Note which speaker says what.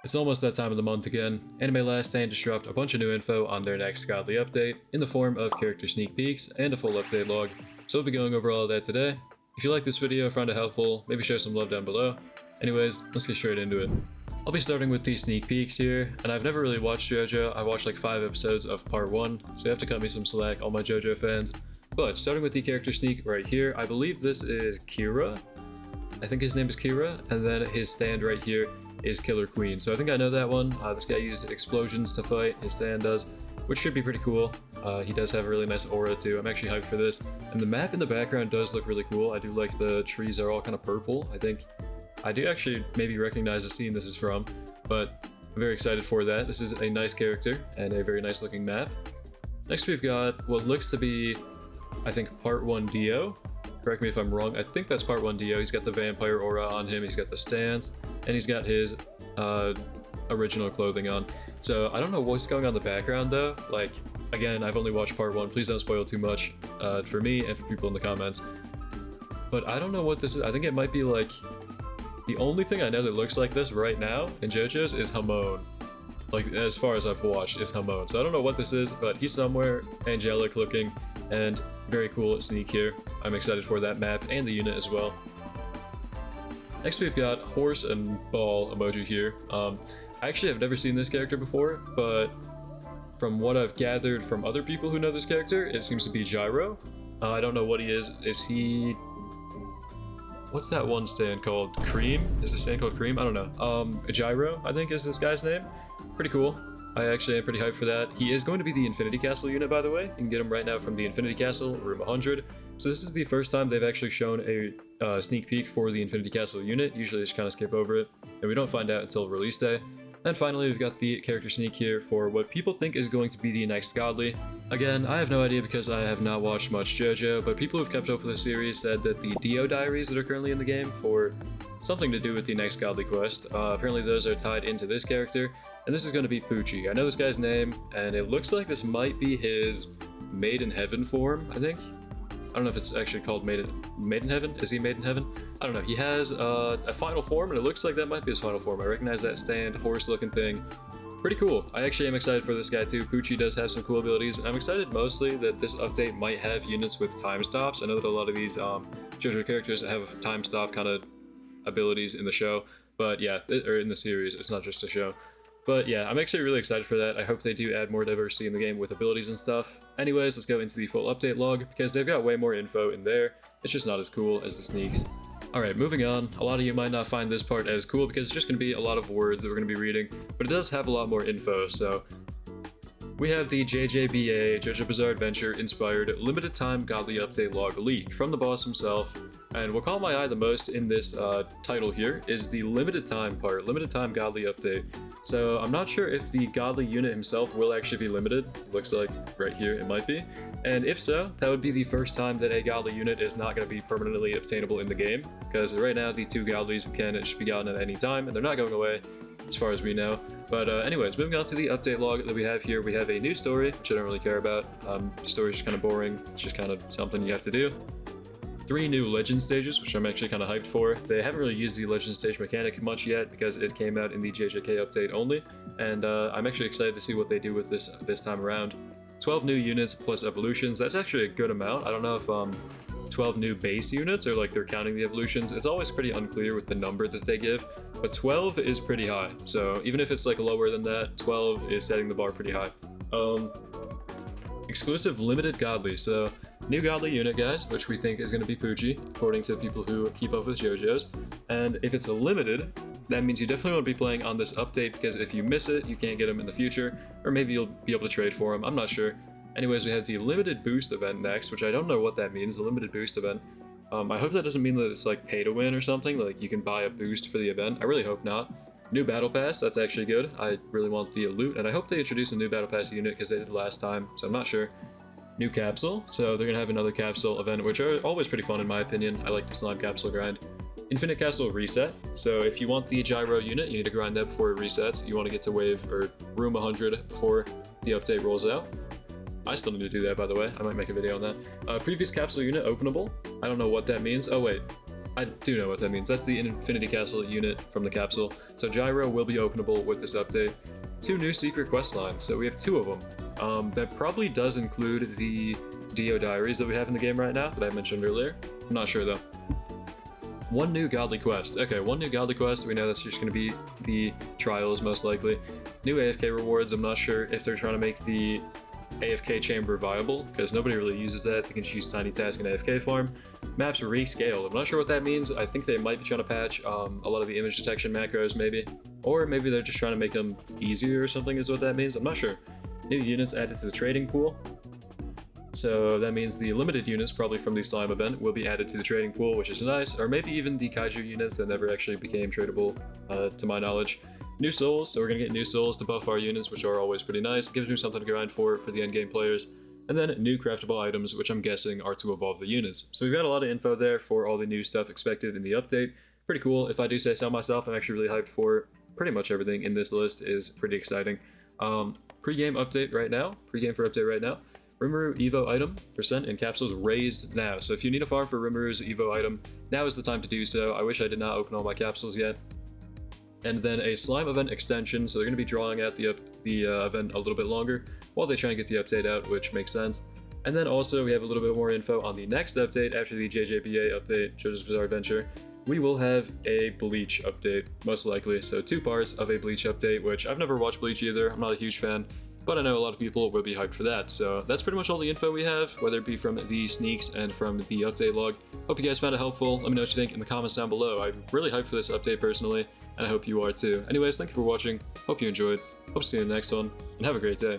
Speaker 1: It's almost that time of the month again. Anime Last Stand just dropped a bunch of new info on their next godly update in the form of character sneak peeks and a full update log, so we'll be going over all of that today. If you like this video, found it helpful, maybe show some love down below. Anyways, let's get straight into it. I'll be starting with the sneak peeks here, and I've never really watched JoJo. I watched like 5 episodes of part 1, so you have to cut me some slack, all my JoJo fans. But starting with the character sneak right here, I believe this is Kira. I think his name is Kira, and then his stand right here is Killer Queen. So I think I know that one. This guy used explosions to fight, his stand does, which should be pretty cool. He does have a really nice aura too. I'm actually hyped for this. And the map in the background does look really cool. I do like the trees are all kind of purple. I do actually maybe recognize the scene this is from, but I'm very excited for that. This is a nice character and a very nice looking map. Next we've got what looks to be, I think, part 1 Dio. Correct me if I'm wrong, I think that's part 1 Dio. He's got the vampire aura on him, he's got the stance, and he's got his original clothing on. So I don't know what's going on in the background though. Like, again, I've only watched part 1, please don't spoil too much for me and for people in the comments. But I don't know what this is. I think it might be like, the only thing I know that looks like this right now in JoJo's is Hamon. Like, as far as I've watched, is Hamon. So I don't know what this is, but he's somewhere angelic looking and very cool sneak here. I'm excited for that map and the unit as well. Next we've got horse and ball emoji here. I actually have never seen this character before, but from what I've gathered from other people who know this character, it seems to be Gyro. I don't know what he is. Is he... what's that one stand called? Cream? Is the stand called Cream? I don't know. Gyro, I think is this guy's name. Pretty cool. I actually am pretty hyped for that. He is going to be the Infinity Castle unit, by the way. You can get him right now from the Infinity Castle, room 100. So this is the first time they've actually shown a sneak peek for the Infinity Castle unit. Usually they just kind of skip over it, and we don't find out until release day. And finally, we've got the character sneak here for what people think is going to be the next godly. Again, I have no idea because I have not watched much JoJo, but people who've kept up with the series said that the Dio diaries that are currently in the game for something to do with the next godly quest, apparently those are tied into this character, and this is going to be Pucci. I know this guy's name, and it looks like this might be his Made in Heaven form, I think. I don't know if it's actually called Made in Heaven? Is he Made in Heaven? I don't know. He has a final form, and it looks like that might be his final form. I recognize that stand, horse-looking thing. Pretty cool. I actually am excited for this guy too. Pucci does have some cool abilities. I'm excited mostly that this update might have units with time stops. I know that a lot of these JoJo characters have time stop kind of abilities in the show, but yeah, or in the series. It's not just a show. But yeah, I'm actually really excited for that. I hope they do add more diversity in the game with abilities and stuff. Anyways, let's go into the full update log, because they've got way more info in there. It's just not as cool as the sneaks. Alright, moving on. A lot of you might not find this part as cool because it's just going to be a lot of words that we're going to be reading, but it does have a lot more info, so... we have the JJBA, Jojo Bizzare Adventure inspired limited time godly update log leak from the boss himself. And what caught my eye the most in this title here is the limited time part, limited time godly update. So I'm not sure if the godly unit himself will actually be limited. Looks like right here it might be. And if so, that would be the first time that a godly unit is not going to be permanently obtainable in the game. Because right now the 2 godlies can just be gotten at any time and they're not going away, as far as we know. But anyways, moving on to the update log that we have here, we have a new story, which I don't really care about. The story's just kind of boring. It's just kind of something you have to do. 3 new legend stages, which I'm actually kind of hyped for. They haven't really used the legend stage mechanic much yet because it came out in the JJK update only, and I'm actually excited to see what they do with this time around. 12 new units plus evolutions. That's actually a good amount. I don't know if 12 new base units or like they're counting the evolutions. It's always pretty unclear with the number that they give, but 12 is pretty high. So even if it's like lower than that, 12 is setting the bar pretty high. Exclusive limited godly. So new godly unit, guys, which we think is going to be Pucci, according to people who keep up with JoJo's. And if it's a limited, that means you definitely want to be playing on this update, because if you miss it, you can't get them in the future, or maybe you'll be able to trade for them. I'm not sure. Anyways, we have the limited boost event next, which I don't know what that means, the limited boost event. I hope that doesn't mean that it's like pay to win or something, like you can buy a boost for the event. I really hope not. New battle pass, that's actually good. I really want the loot, and I hope they introduce a new battle pass unit because they did last time, so I'm not sure. New capsule, so they're gonna have another capsule event, which are always pretty fun in my opinion. I like the slime capsule grind. Infinite Castle reset, so if you want the Gyro unit, you need to grind that before it resets. You want to get to wave or room 100 before the update rolls out. I still need to do that, by the way. I might make a video on that. Previous capsule unit openable. I don't know what that means. Oh wait, I do know what that means. That's the Infinity Castle unit from the capsule. So Gyro will be openable with this update. 2 new secret quest lines, so we have 2 of them. That probably does include the Dio Diaries that we have in the game right now that I mentioned earlier. I'm not sure though. 1 new godly quest. Okay, 1 new godly quest. We know that's just going to be the trials most likely. New AFK rewards. I'm not sure if they're trying to make the AFK chamber viable, because nobody really uses that. They can just use Tiny Task and AFK farm. Maps rescaled. I'm not sure what that means. I think they might be trying to patch a lot of the image detection macros maybe. Or maybe they're just trying to make them easier or something is what that means. I'm not sure. New units added to the trading pool. So that means the limited units, probably from the slime event, will be added to the trading pool, which is nice. Or maybe even the kaiju units that never actually became tradable, to my knowledge. New souls, so we're going to get new souls to buff our units, which are always pretty nice. It gives me something to grind for the endgame players. And then new craftable items, which I'm guessing are to evolve the units. So we've got a lot of info there for all the new stuff expected in the update. Pretty cool. If I do say so myself, I'm actually really hyped for pretty much everything in this list. Is pretty exciting. Pre-game update right now. Pre-game for update right now. Rimuru Evo item % in capsules raised now. So if you need a farm for Rimuru's Evo item, now is the time to do so. I wish I did not open all my capsules yet. And then a slime event extension, so they're going to be drawing out the event a little bit longer while they try and get the update out, which makes sense. And then also we have a little bit more info on the next update after the JJBA update, Jojo's Bizarre Adventure. We will have a Bleach update, most likely. So 2 parts of a Bleach update, which I've never watched Bleach either. I'm not a huge fan, but I know a lot of people will be hyped for that. So that's pretty much all the info we have, whether it be from the sneaks and from the update log. Hope you guys found it helpful. Let me know what you think in the comments down below. I'm really hyped for this update personally, and I hope you are too. Anyways, thank you for watching. Hope you enjoyed. Hope to see you in the next one, and have a great day.